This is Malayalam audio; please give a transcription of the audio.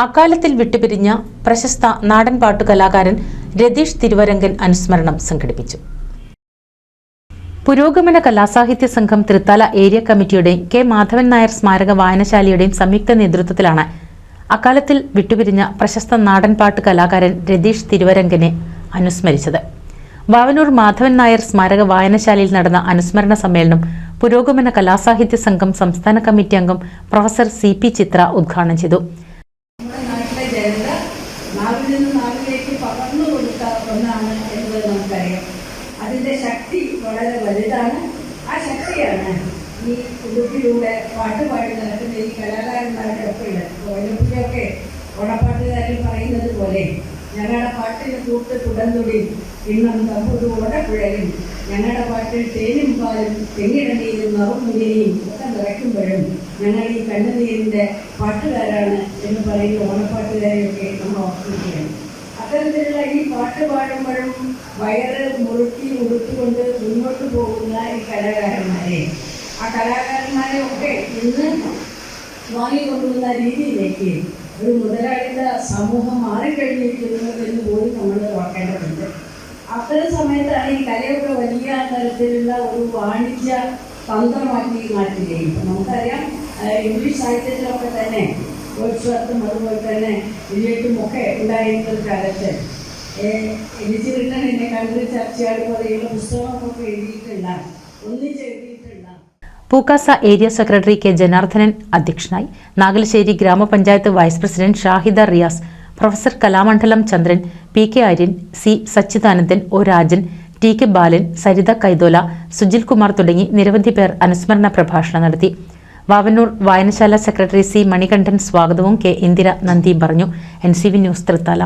അക്കാലത്തിൽ വിട്ടുപിരിഞ്ഞ പ്രശസ്ത നാടൻ പാട്ടുകലാകാരൻ രതീഷ് തിരുവരങ്കൻ അനുസ്മരണം സംഘടിപ്പിച്ചു. പുരോഗമന കലാസാഹിത്യ സംഘം തൃത്താല ഏരിയ കമ്മിറ്റിയുടെയും കെ മാധവൻ നായർ സ്മാരക വായനശാലയുടെയും സംയുക്ത നേതൃത്വത്തിലാണ് അക്കാലത്തിൽ വിട്ടുപിരിഞ്ഞ പ്രശസ്ത നാടൻ പാട്ട് കലാകാരൻ രതീഷ് തിരുവരങ്കനെ അനുസ്മരിച്ചത്. വാവനൂർ മാധവൻ നായർ സ്മാരക വായനശാലയിൽ നടന്ന അനുസ്മരണ സമ്മേളനം പുരോഗമന കലാസാഹിത്യ സംഘം സംസ്ഥാന കമ്മിറ്റി അംഗം പ്രൊഫസർ CP ചിത്ര ഉദ്ഘാടനം ചെയ്തു. അതിന്റെ ശക്തി വളരെ വലുതാണ്. ആ ശക്തിയാണ് ഈ ഉടുപ്പിലൂടെ പാട്ട് പാടി നടക്കുന്ന ഈ കലാകാരന്മാരുടെ ഒപ്പമുള്ളത്. ഒലിമ്പിക്കൊക്കെ ഓണപ്പാട്ടുകാരിൽ പറയുന്നത് പോലെ ഞങ്ങളുടെ പാട്ടിന് കൂട്ട് കുടന്തുടി ഇന്നും തമ്പുരു ഓടക്കുഴലും ഞങ്ങളുടെ പാട്ടിൽ തേനും പാലും തെങ്ങിടനീരും നറുമുടിയും ഒക്കെ നിറയ്ക്കുമ്പോഴും ഞങ്ങൾ ഈ കണ്ണുനീരിൻ്റെ പാട്ടുകാരാണ് എന്ന് പറയുന്ന ഓണപ്പാട്ടുകാരെയൊക്കെ നമ്മൾ ഓർമ്മിക്കുകയാണ്. അത്തരത്തിലുള്ള ഈ പാട്ട് പാടുമ്പോഴും വയറ് മുറുക്കി ഉടുത്തുകൊണ്ട് മുന്നോട്ട് പോകുന്ന ഈ കലാകാരന്മാരെ ഒക്കെ ഇന്ന് വാങ്ങിക്കൊണ്ടുവന്ന രീതിയിലേക്ക് ഒരു മുതലാളിത്ത സമൂഹം മാറിക്കഴിഞ്ഞിരിക്കുന്നു എന്ന് പോലും നമ്മൾ ഓർക്കേണ്ടതുണ്ട്. അത്തരം സമയത്താണ് ഈ കലയൊക്കെ വലിയ തരത്തിലുള്ള ഒരു വാണിജ്യ തന്ത്രമാക്കി മാറ്റുകയും നമുക്കറിയാം ഇംഗ്ലീഷ് സാഹിത്യത്തിലൊക്കെ തന്നെ വേർഡ്സ്വർത്തും അതുപോലെ തന്നെ വില്യറ്റും ഒക്കെ ഉണ്ടായിരുന്ന കാലത്ത് എലിജിറിട്ടൻ എന്നെ കണ്ട് ചർച്ചയാട് പോലെയുള്ള പുസ്തകമൊക്കെ എഴുതിയിട്ടില്ല, ഒന്നിച്ചെഴുതിയിട്ടില്ല. Pukasa area secretary K Janardhanan അധ്യക്ഷനായി. Nagalassery grama panchayat vice president Shahida Riyas, professor Kalamandalam Chandran, PK Aryan, C Sachidanandan, O Rajan, TK Balan, Saritha Kaithola, Sujil Kumar തുടങ്ങി നിരവധി പേർ അനുസ്മരണ പ്രഭാഷണം നടത്തി. വാവന്നൂർ വായനശാല സെക്രട്ടറി C മണികണ്ഠൻ സ്വാഗതവും K ഇന്ദിര നന്ദിയും പറഞ്ഞു. NCV news Thrithala.